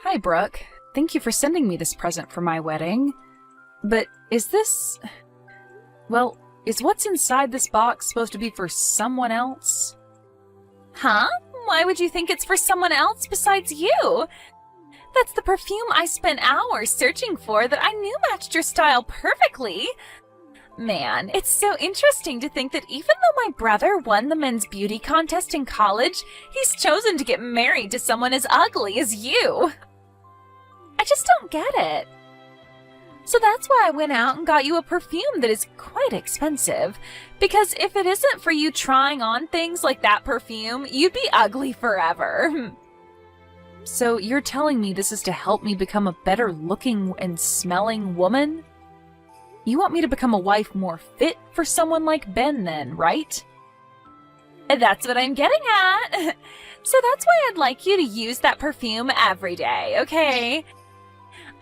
Hi, Brooke. Thank you for sending me this present for my wedding. But is this... Well, is what's inside this box supposed to be for someone else? Huh? Why would you think it's for someone else besides you? That's the perfume I spent hours searching for that I knew matched your style perfectly. Man, it's so interesting to think that even though my brother won the men's beauty contest in college, he's chosen to get married to someone as ugly as you. I just don't get it. So that's why I went out and got you a perfume that is quite expensive. Because if it isn't for you trying on things like that perfume, you'd be ugly forever. So you're telling me this is to help me become a better looking and smelling woman? You want me to become a wife more fit for someone like Ben then, right? That's what I'm getting at. So that's why I'd like you to use that perfume every day, okay?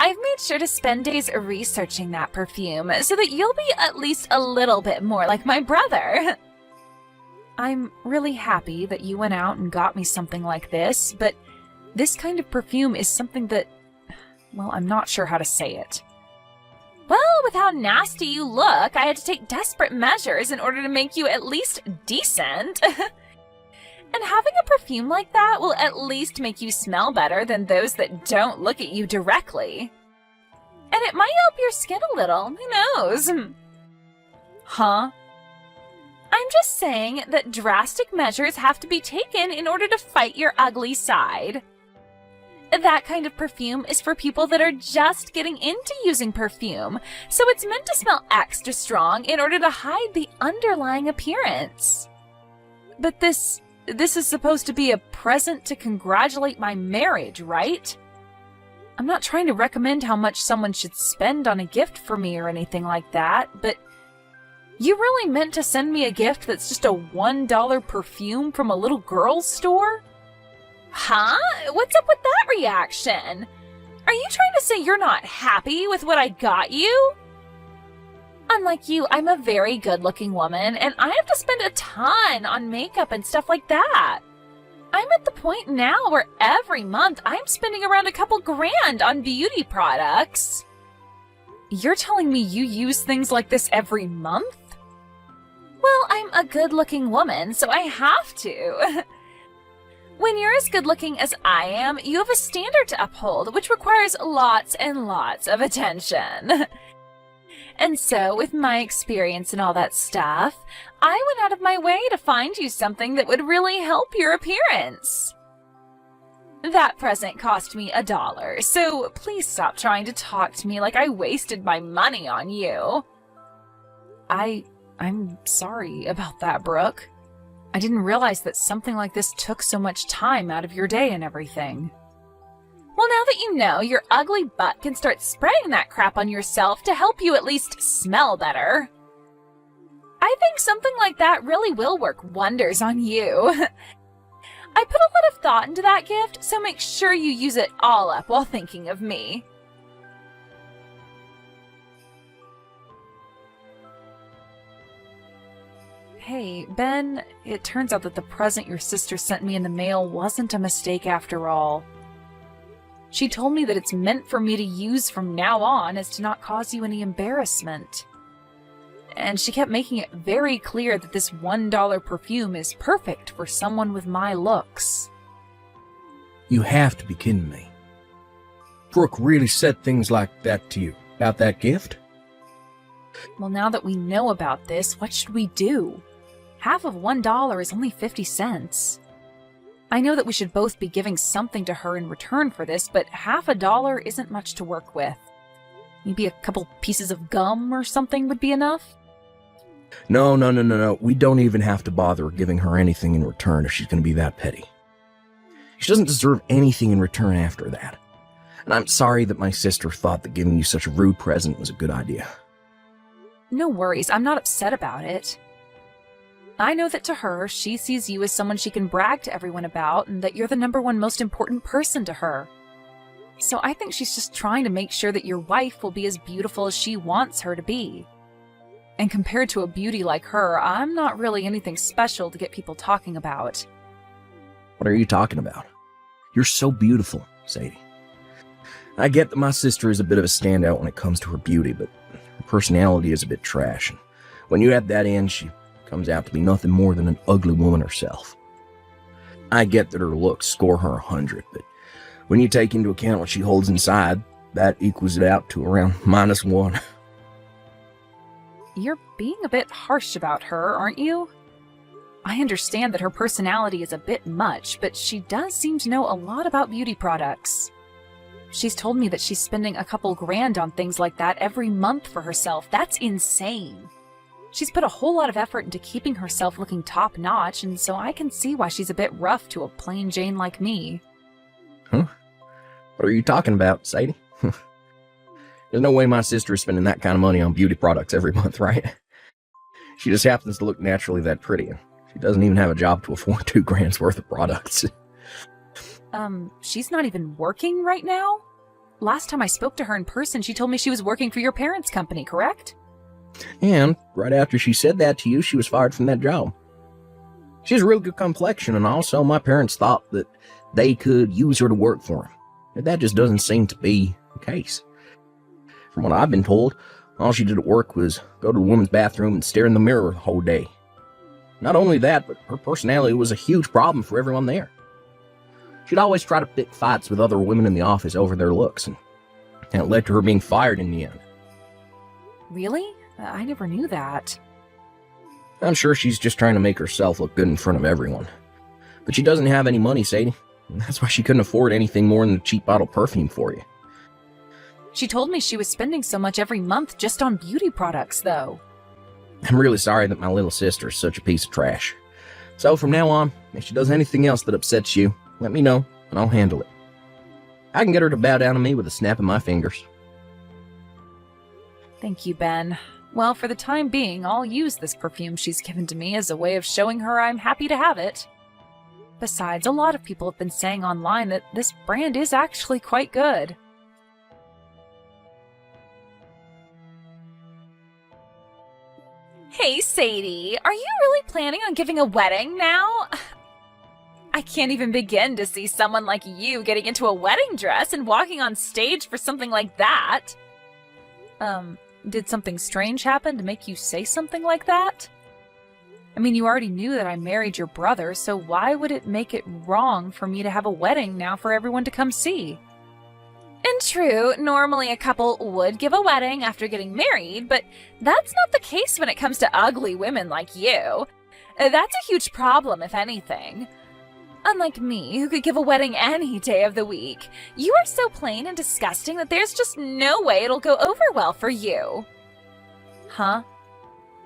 I've made sure to spend days researching that perfume so that you'll be at least a little bit more like my brother. I'm really happy that you went out and got me something like this, but this kind of perfume is something that, well, I'm not sure how to say it. Well, with how nasty you look, I had to take desperate measures in order to make you at least decent. And having a perfume like that will at least make you smell better than those that don't look at you directly. And it might help your skin a little, who knows? Huh? I'm just saying that drastic measures have to be taken in order to fight your ugly side. That kind of perfume is for people that are just getting into using perfume, so it's meant to smell extra strong in order to hide the underlying appearance. But this is supposed to be a present to congratulate my marriage, right? I'm not trying to recommend how much someone should spend on a gift for me or anything like that, but you really meant to send me a gift that's just a $1 perfume from a little girl's store? Huh? What's up with that reaction? Are you trying to say you're not happy with what I got you? Unlike you, I'm a very good-looking woman, and I have to spend a ton on makeup and stuff like that. I'm at the point now where every month I'm spending around a couple grand on beauty products. You're telling me you use things like this every month? Well, I'm a good-looking woman, so I have to. When you're as good-looking as I am, you have a standard to uphold, which requires lots and lots of attention. And so, with my experience and all that stuff, I went out of my way to find you something that would really help your appearance. That present cost me $1, so please stop trying to talk to me like I wasted my money on you. I'm sorry about that, Brooke. I didn't realize that something like this took so much time out of your day and everything. Well, now that you know, your ugly butt can start spraying that crap on yourself to help you at least smell better. I think something like that really will work wonders on you. I put a lot of thought into that gift, so make sure you use it all up while thinking of me. Hey, Ben, it turns out that the present your sister sent me in the mail wasn't a mistake after all. She told me that it's meant for me to use from now on as to not cause you any embarrassment. And she kept making it very clear that this $1 perfume is perfect for someone with my looks. You have to be kidding me. Brooke really said things like that to you about that gift? Well, now that we know about this, what should we do? Half of $1 is only 50 cents. I know that we should both be giving something to her in return for this, but half $1 isn't much to work with. Maybe a couple pieces of gum or something would be enough? No. We don't even have to bother giving her anything in return if she's going to be that petty. She doesn't deserve anything in return after that. And I'm sorry that my sister thought that giving you such a rude present was a good idea. No worries, I'm not upset about it. I know that to her, she sees you as someone she can brag to everyone about, and that you're the #1 most important person to her. So I think she's just trying to make sure that your wife will be as beautiful as she wants her to be. And compared to a beauty like her, I'm not really anything special to get people talking about. What are you talking about? You're so beautiful, Sadie. I get that my sister is a bit of a standout when it comes to her beauty, but her personality is a bit trash. And when you add that in, she comes out to be nothing more than an ugly woman herself. I get that her looks score her 100, but when you take into account what she holds inside, that equals it out to around -1. You're being a bit harsh about her, aren't you? I understand that her personality is a bit much, but she does seem to know a lot about beauty products. She's told me that she's spending a couple grand on things like that every month for herself. That's insane. She's put a whole lot of effort into keeping herself looking top-notch, and so I can see why she's a bit rough to a plain Jane like me. Huh? What are you talking about, Sadie? There's no way my sister is spending that kind of money on beauty products every month, right? She just happens to look naturally that pretty. She doesn't even have a job to afford 2 grand's worth of products. She's not even working right now? Last time I spoke to her in person, she told me she was working for your parents' company, correct? And right after she said that to you, she was fired from that job. She has a real good complexion, and also my parents thought that they could use her to work for them. But that just doesn't seem to be the case. From what I've been told, all she did at work was go to the women's bathroom and stare in the mirror the whole day. Not only that, but her personality was a huge problem for everyone there. She'd always try to pick fights with other women in the office over their looks, and it led to her being fired in the end. Really? I never knew that. I'm sure she's just trying to make herself look good in front of everyone. But she doesn't have any money, Sadie. And that's why she couldn't afford anything more than a cheap bottle of perfume for you. She told me she was spending so much every month just on beauty products, though. I'm really sorry that my little sister is such a piece of trash. So from now on, if she does anything else that upsets you, let me know, and I'll handle it. I can get her to bow down to me with a snap of my fingers. Thank you, Ben. Well, for the time being, I'll use this perfume she's given to me as a way of showing her I'm happy to have it. Besides, a lot of people have been saying online that this brand is actually quite good. Hey, Sadie, are you really planning on giving a wedding now? I can't even begin to see someone like you getting into a wedding dress and walking on stage for something like that. Did something strange happen to make you say something like that? I mean, you already knew that I married your brother, so why would it make it wrong for me to have a wedding now for everyone to come see? And true, normally a couple would give a wedding after getting married, but that's not the case when it comes to ugly women like you. That's a huge problem, if anything. Unlike me, who could give a wedding any day of the week, you are so plain and disgusting that there's just no way it'll go over well for you. Huh?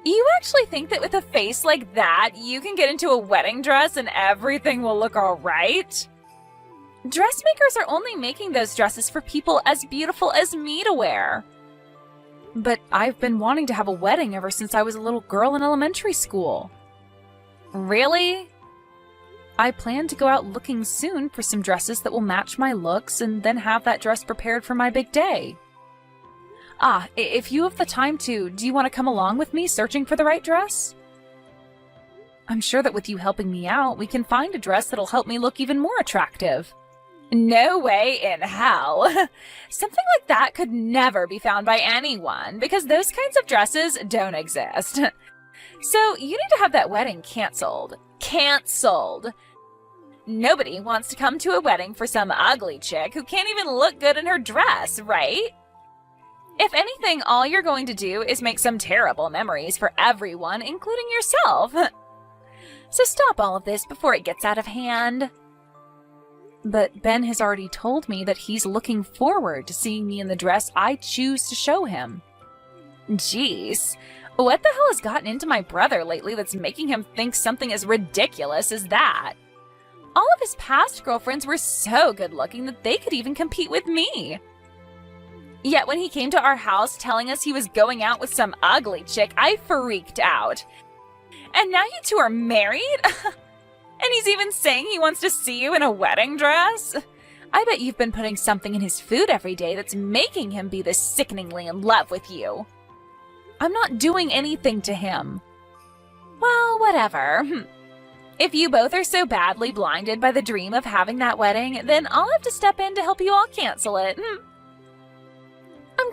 You actually think that with a face like that, you can get into a wedding dress and everything will look alright? Dressmakers are only making those dresses for people as beautiful as me to wear. But I've been wanting to have a wedding ever since I was a little girl in elementary school. Really? I plan to go out looking soon for some dresses that will match my looks and then have that dress prepared for my big day. If you have the time to, do you want to come along with me searching for the right dress? I'm sure that with you helping me out, we can find a dress that'll help me look even more attractive. No way in hell. Something like that could never be found by anyone because those kinds of dresses don't exist. So you need to have that wedding canceled. Canceled. Nobody wants to come to a wedding for some ugly chick who can't even look good in her dress, right? If anything, all you're going to do is make some terrible memories for everyone, including yourself. So stop all of this before it gets out of hand. But Ben has already told me that he's looking forward to seeing me in the dress I choose to show him. Jeez, what the hell has gotten into my brother lately that's making him think something as ridiculous as that? All of his past girlfriends were so good looking that they could even compete with me. Yet when he came to our house telling us he was going out with some ugly chick, I freaked out. And now you two are married? And he's even saying he wants to see you in a wedding dress? I bet you've been putting something in his food every day that's making him be this sickeningly in love with you. I'm not doing anything to him. Well, whatever. If you both are so badly blinded by the dream of having that wedding, then I'll have to step in to help you all cancel it.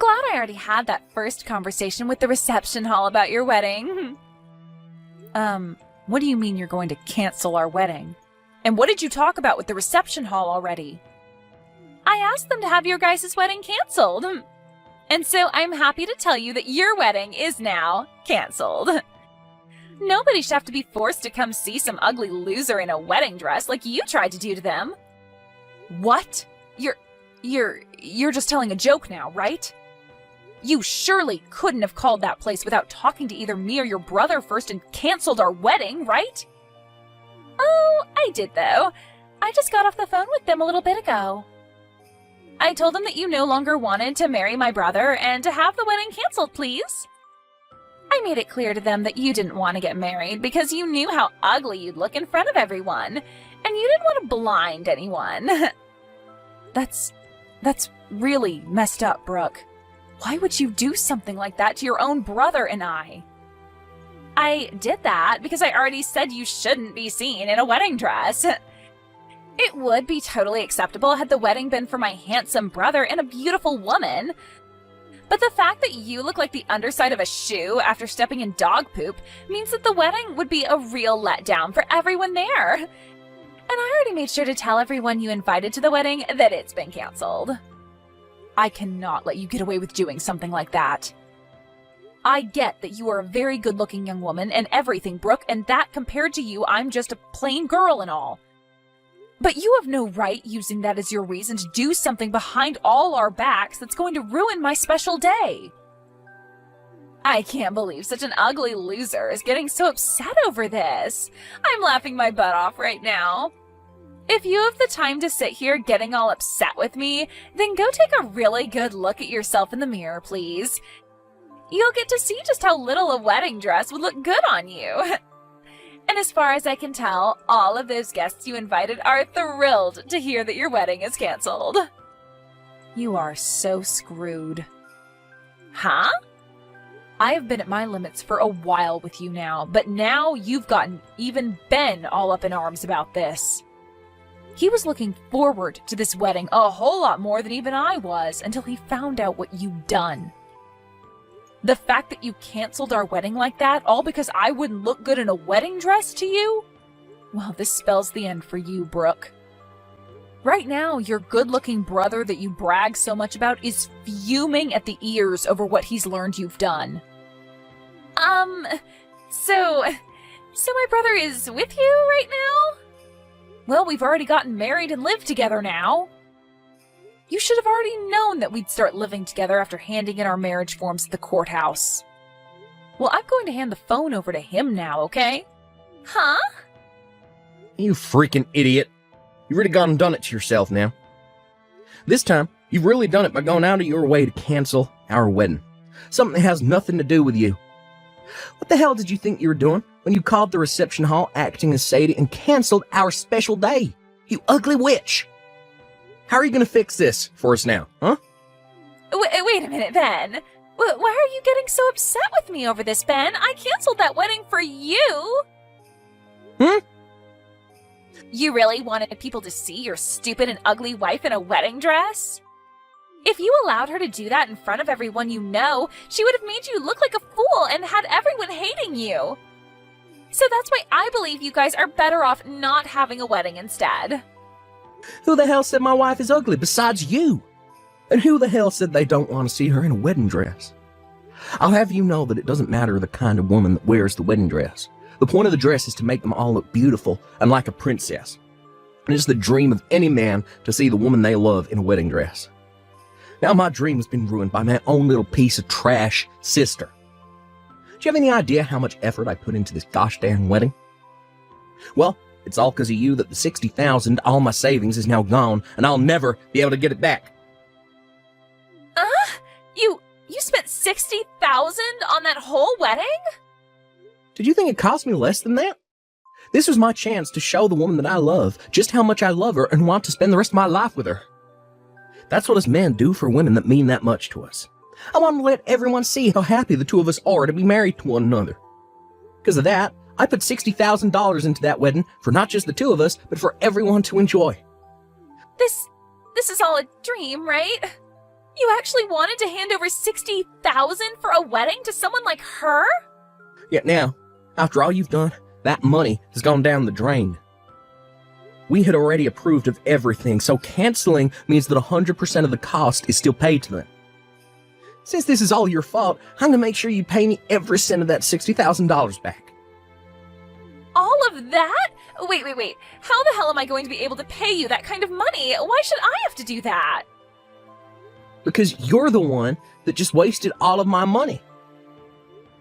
glad I already had that first conversation with the reception hall about your wedding. What do you mean you're going to cancel our wedding? And what did you talk about with the reception hall already? I asked them to have your guys' wedding canceled. And so I'm happy to tell you that your wedding is now canceled. Nobody should have to be forced to come see some ugly loser in a wedding dress like you tried to do to them. What? You're just telling a joke now, right? You surely couldn't have called that place without talking to either me or your brother first and canceled our wedding, right? Oh, I did though. I just got off the phone with them a little bit ago. I told them that you no longer wanted to marry my brother and to have the wedding canceled, please. I made it clear to them that you didn't want to get married because you knew how ugly you'd look in front of everyone, and you didn't want to blind anyone. That's really messed up, Brooke. Why would you do something like that to your own brother and I? I did that because I already said you shouldn't be seen in a wedding dress. It would be totally acceptable had the wedding been for my handsome brother and a beautiful woman. But the fact that you look like the underside of a shoe after stepping in dog poop means that the wedding would be a real letdown for everyone there. And I already made sure to tell everyone you invited to the wedding that it's been canceled. I cannot let you get away with doing something like that. I get that you are a very good-looking young woman and everything, Brooke, and that compared to you, I'm just a plain girl and all. But you have no right using that as your reason to do something behind all our backs that's going to ruin my special day. I can't believe such an ugly loser is getting so upset over this. I'm laughing my butt off right now. If you have the time to sit here getting all upset with me, then go take a really good look at yourself in the mirror, please. You'll get to see just how little a wedding dress would look good on you. And as far as I can tell, all of those guests you invited are thrilled to hear that your wedding is canceled. You are so screwed. Huh? I have been at my limits for a while with you now, but now you've gotten even Ben all up in arms about this. He was looking forward to this wedding a whole lot more than even I was until he found out what you'd done. The fact that you canceled our wedding like that, all because I wouldn't look good in a wedding dress to you? Well, this spells the end for you, Brooke. Right now, your good-looking brother that you brag so much about is fuming at the ears over what he's learned you've done. So my brother is with you right now? Well, we've already gotten married and live together now. You should have already known that we'd start living together after handing in our marriage forms at the courthouse. Well, I'm going to hand the phone over to him now, okay? Huh? You freaking idiot. You've really gone and done it to yourself now. This time, you've really done it by going out of your way to cancel our wedding. Something that has nothing to do with you. What the hell did you think you were doing when you called the reception hall acting as Sadie and canceled our special day? You ugly witch! How are you going to fix this for us now, huh? Wait a minute, Ben. Why are you getting so upset with me over this, Ben? I canceled that wedding for you. You really wanted people to see your stupid and ugly wife in a wedding dress? If you allowed her to do that in front of everyone you know, she would have made you look like a fool and had everyone hating you. So that's why I believe you guys are better off not having a wedding instead. Who the hell said my wife is ugly besides you? And who the hell said they don't want to see her in a wedding dress? I'll have you know that it doesn't matter the kind of woman that wears the wedding dress. The point of the dress is to make them all look beautiful and like a princess. And it's the dream of any man to see the woman they love in a wedding dress. Now my dream has been ruined by my own little piece of trash sister. Do you have any idea how much effort I put into this gosh darn wedding? Well, it's all because of you that the $60,000, all my savings, is now gone, and I'll never be able to get it back. You spent $60,000 on that whole wedding? Did you think it cost me less than that? This was my chance to show the woman that I love just how much I love her and want to spend the rest of my life with her. That's what us men do for women that mean that much to us. I want to let everyone see how happy the two of us are to be married to one another. Because of that, I put $60,000 into that wedding for not just the two of us, but for everyone to enjoy. This is all a dream, right? You actually wanted to hand over $60,000 for a wedding to someone like her? Yet now, after all you've done, that money has gone down the drain. We had already approved of everything, so canceling means that 100% of the cost is still paid to them. Since this is all your fault, I'm going to make sure you pay me every cent of that $60,000 back. All of that? Wait. How the hell am I going to be able to pay you that kind of money? Why should I have to do that? Because you're the one that just wasted all of my money.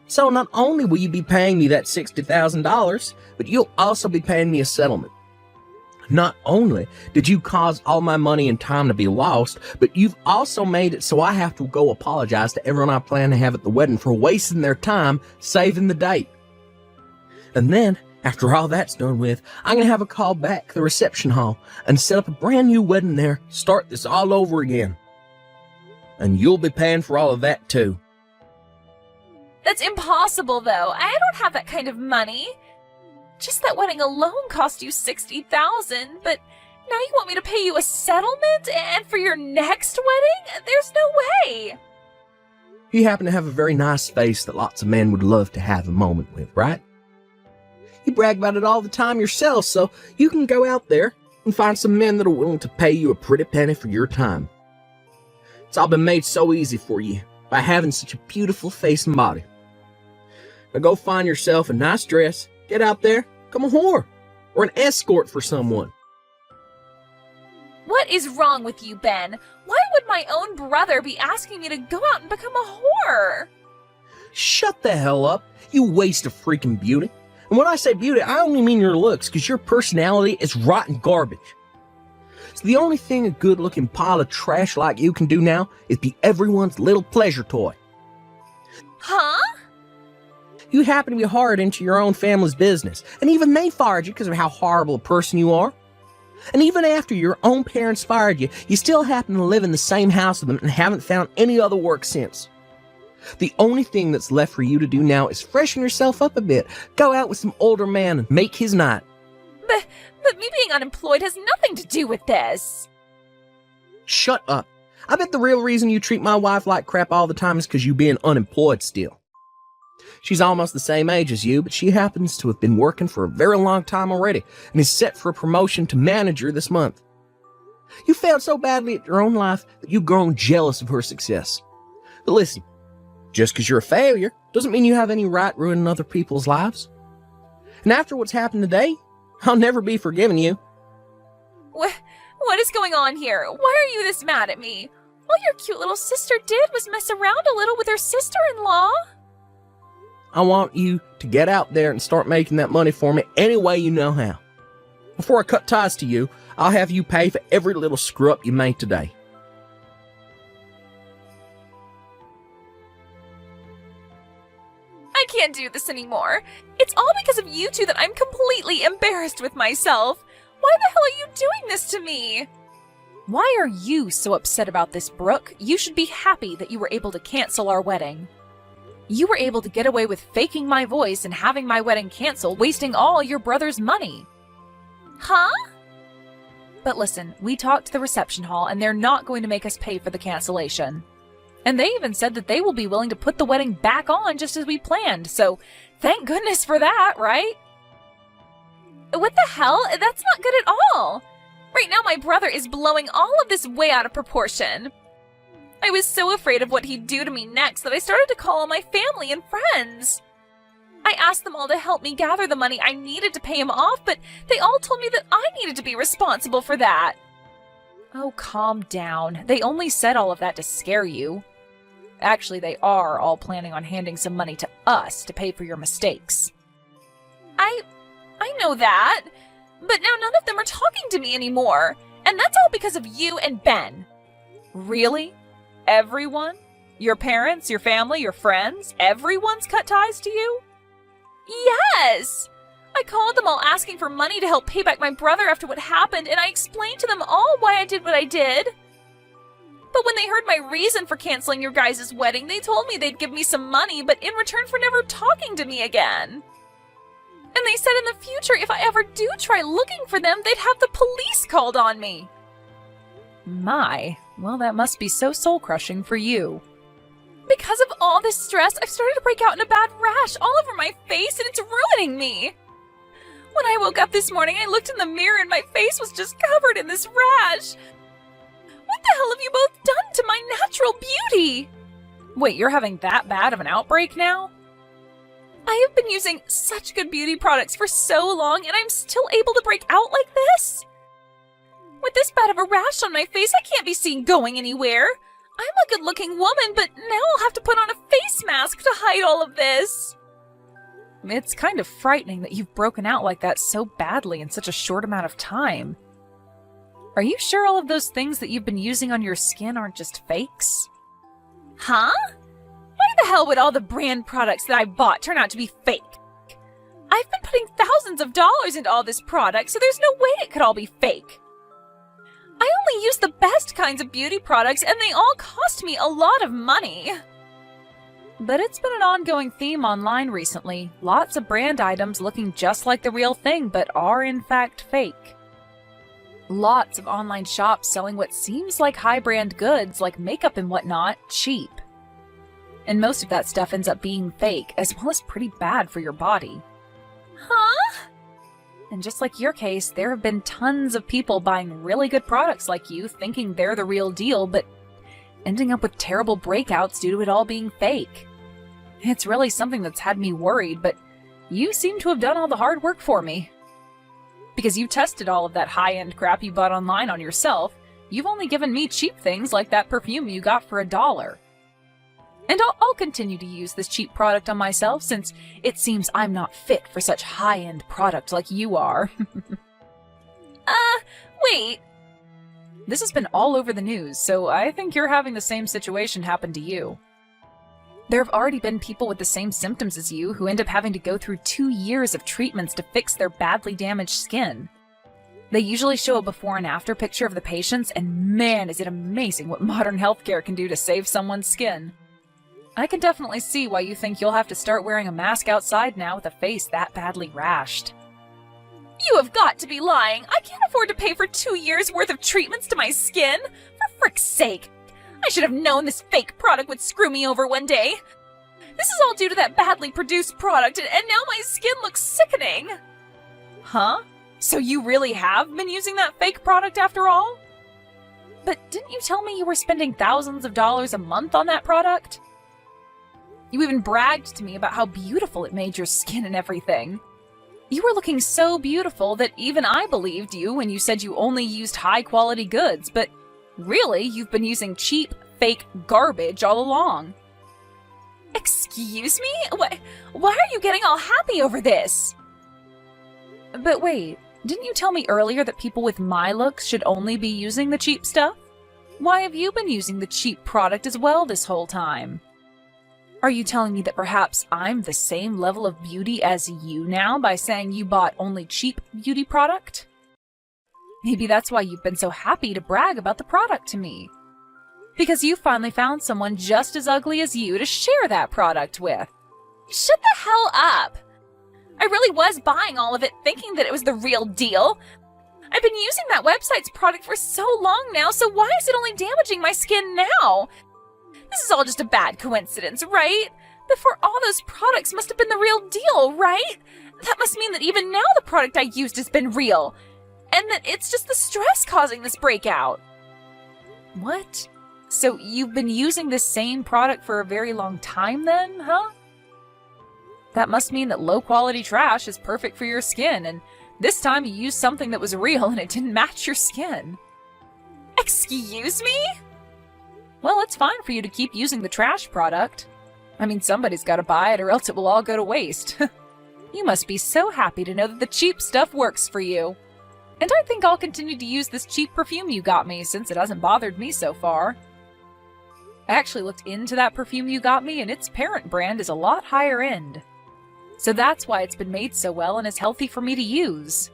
So not only will you be paying me that $60,000, but you'll also be paying me a settlement. Not only did you cause all my money and time to be lost, but you've also made it so I have to go apologize to everyone I plan to have at the wedding for wasting their time saving the date. And then, after all that's done with, I'm going to have a call back to the reception hall and set up a brand new wedding there, start this all over again. And you'll be paying for all of that too. That's impossible, though. I don't have that kind of money. Just that wedding alone cost you $60,000, but now you want me to pay you a settlement and for your next wedding? There's no way. You happen to have a very nice face that lots of men would love to have a moment with, right? You brag about it all the time yourself, so you can go out there and find some men that are willing to pay you a pretty penny for your time. It's all been made so easy for you by having such a beautiful face and body. Now go find yourself a nice dress, get out there, become a whore, or an escort for someone. What is wrong with you, Ben? Why would my own brother be asking me to go out and become a whore? Shut the hell up, you waste of freaking beauty. And when I say beauty, I only mean your looks, because your personality is rotten garbage. So the only thing a good-looking pile of trash like you can do now is be everyone's little pleasure toy. Huh? You happen to be hired into your own family's business, and even they fired you because of how horrible a person you are. And even after your own parents fired you, you still happen to live in the same house with them and haven't found any other work since. The only thing that's left for you to do now is freshen yourself up a bit, go out with some older man and make his night. But me being unemployed has nothing to do with this. Shut up. I bet the real reason you treat my wife like crap all the time is because you being unemployed still. She's almost the same age as you, but she happens to have been working for a very long time already and is set for a promotion to manager this month. You failed so badly at your own life that you've grown jealous of her success. But listen, just because you're a failure doesn't mean you have any right ruining other people's lives. And after what's happened today, I'll never be forgiving you. What is going on here? Why are you this mad at me? All your cute little sister did was mess around a little with her sister-in-law. I want you to get out there and start making that money for me any way you know how. Before I cut ties to you, I'll have you pay for every little screw-up you made today. I can't do this anymore. It's all because of you two that I'm completely embarrassed with myself. Why the hell are you doing this to me? Why are you so upset about this, Brooke? You should be happy that you were able to cancel our wedding. You were able to get away with faking my voice and having my wedding canceled, wasting all your brother's money. Huh? But listen, we talked to the reception hall and they're not going to make us pay for the cancellation. And they even said that they will be willing to put the wedding back on just as we planned, so thank goodness for that, right? What the hell? That's not good at all. Right now my brother is blowing all of this way out of proportion. I was so afraid of what he'd do to me next that I started to call all my family and friends. I asked them all to help me gather the money I needed to pay him off, but they all told me that I needed to be responsible for that. Oh, calm down. They only said all of that to scare you. Actually, they are all planning on handing some money to us to pay for your mistakes. I know that, but now none of them are talking to me anymore, and that's all because of you and Ben. Really? Everyone? Your parents, your family, your friends? Everyone's cut ties to you? Yes! I called them all asking for money to help pay back my brother after what happened, and I explained to them all why I did what I did. But when they heard my reason for canceling your guys' wedding, they told me they'd give me some money, but in return for never talking to me again. And they said in the future, if I ever do try looking for them, they'd have the police called on me. My, Well, that must be so soul-crushing for you. Because of all this stress, I've started to break out in a bad rash all over my face, and it's ruining me. When I woke up this morning, I looked in the mirror and my face was just covered in this rash. What the hell have you both done to my natural beauty? Wait, you're having that bad of an outbreak now? I have been using such good beauty products for so long, and I'm still able to break out like this? With this bad of a rash on my face, I can't be seen going anywhere. I'm a good-looking woman, but now I'll have to put on a face mask to hide all of this. It's kind of frightening that you've broken out like that so badly in such a short amount of time. Are you sure all of those things that you've been using on your skin aren't just fakes? Huh? Why the hell would all the brand products that I bought turn out to be fake? I've been putting thousands of dollars into all this product, so there's no way it could all be fake. I only use the best kinds of beauty products, and they all cost me a lot of money. But it's been an ongoing theme online recently. Lots of brand items looking just like the real thing, but are in fact fake. Lots of online shops selling what seems like high-brand goods, like makeup and whatnot, cheap. And most of that stuff ends up being fake, as well as pretty bad for your body. Huh? And just like your case, there have been tons of people buying really good products like you, thinking they're the real deal, but ending up with terrible breakouts due to it all being fake. It's really something that's had me worried, but you seem to have done all the hard work for me. Because you tested all of that high-end crap you bought online on yourself, you've only given me cheap things like that perfume you got for $1. And I'll continue to use this cheap product on myself since it seems I'm not fit for such high-end product like you are. Wait. This has been all over the news, so I think you're having the same situation happen to you. There have already been people with the same symptoms as you who end up having to go through 2 years of treatments to fix their badly damaged skin. They usually show a before and after picture of the patients, and man, is it amazing what modern healthcare can do to save someone's skin. I can definitely see why you think you'll have to start wearing a mask outside now with a face that badly rashed. You have got to be lying. I can't afford to pay for 2 years' worth of treatments to my skin. For frick's sake. I should have known this fake product would screw me over one day. This is all due to that badly produced product, and now my skin looks sickening. Huh? So you really have been using that fake product after all? But didn't you tell me you were spending thousands of dollars a month on that product? You even bragged to me about how beautiful it made your skin and everything. You were looking so beautiful that even I believed you when you said you only used high-quality goods, but really, you've been using cheap, fake garbage all along. Excuse me? Why are you getting all happy over this? But wait, didn't you tell me earlier that people with my looks should only be using the cheap stuff? Why have you been using the cheap product as well this whole time? Are you telling me that perhaps I'm the same level of beauty as you now by saying you bought only cheap beauty product? Maybe that's why you've been so happy to brag about the product to me. Because you finally found someone just as ugly as you to share that product with. Shut the hell up! I really was buying all of it thinking that it was the real deal. I've been using that website's product for so long now, so why is it only damaging my skin now? This is all just a bad coincidence, right? Before all those products must have been the real deal, right? That must mean that even now the product I used has been real. And that it's just the stress causing this breakout. What? So you've been using this same product for a very long time then, huh? That must mean that low-quality trash is perfect for your skin, and this time you used something that was real and it didn't match your skin. Excuse me? Well, it's fine for you to keep using the trash product. I mean, somebody's got to buy it or else it will all go to waste. You must be so happy to know that the cheap stuff works for you. And I think I'll continue to use this cheap perfume you got me since it hasn't bothered me so far. I actually looked into that perfume you got me and its parent brand is a lot higher end. So that's why it's been made so well and is healthy for me to use.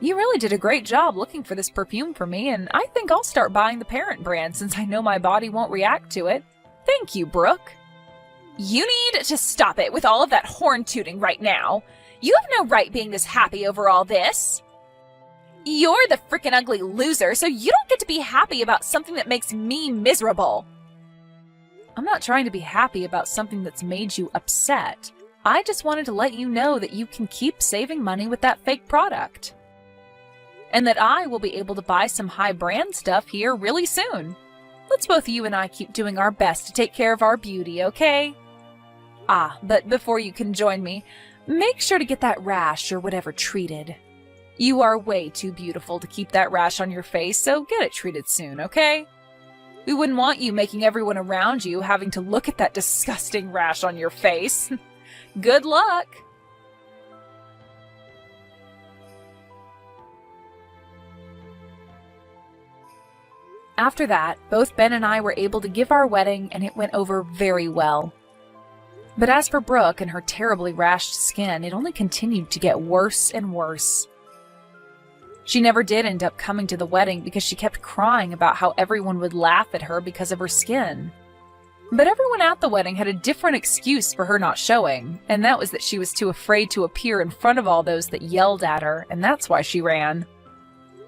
You really did a great job looking for this perfume for me, and I think I'll start buying the parent brand since I know my body won't react to it. Thank you, Brooke. You need to stop it with all of that horn tooting right now. You have no right being this happy over all this. You're the frickin' ugly loser, so you don't get to be happy about something that makes me miserable. I'm not trying to be happy about something that's made you upset. I just wanted to let you know that you can keep saving money with that fake product. And that I will be able to buy some high brand stuff here really soon. Let's both you and I keep doing our best to take care of our beauty, okay? Ah, but before you can join me, make sure to get that rash or whatever treated. You are way too beautiful to keep that rash on your face, so get it treated soon, okay? We wouldn't want you making everyone around you having to look at that disgusting rash on your face. Good luck! After that, both Ben and I were able to give our wedding, and it went over very well. But as for Brooke and her terribly rashed skin, it only continued to get worse and worse. She never did end up coming to the wedding because she kept crying about how everyone would laugh at her because of her skin. But everyone at the wedding had a different excuse for her not showing, and that was that she was too afraid to appear in front of all those that yelled at her, and that's why she ran.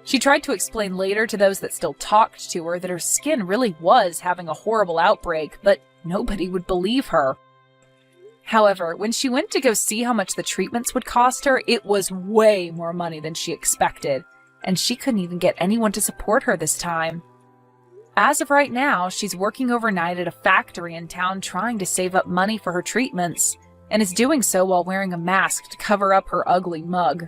She tried to explain later to those that still talked to her that her skin really was having a horrible outbreak, but nobody would believe her. However, when she went to go see how much the treatments would cost her, it was way more money than she expected, and she couldn't even get anyone to support her this time. As of right now, she's working overnight at a factory in town trying to save up money for her treatments, and is doing so while wearing a mask to cover up her ugly mug.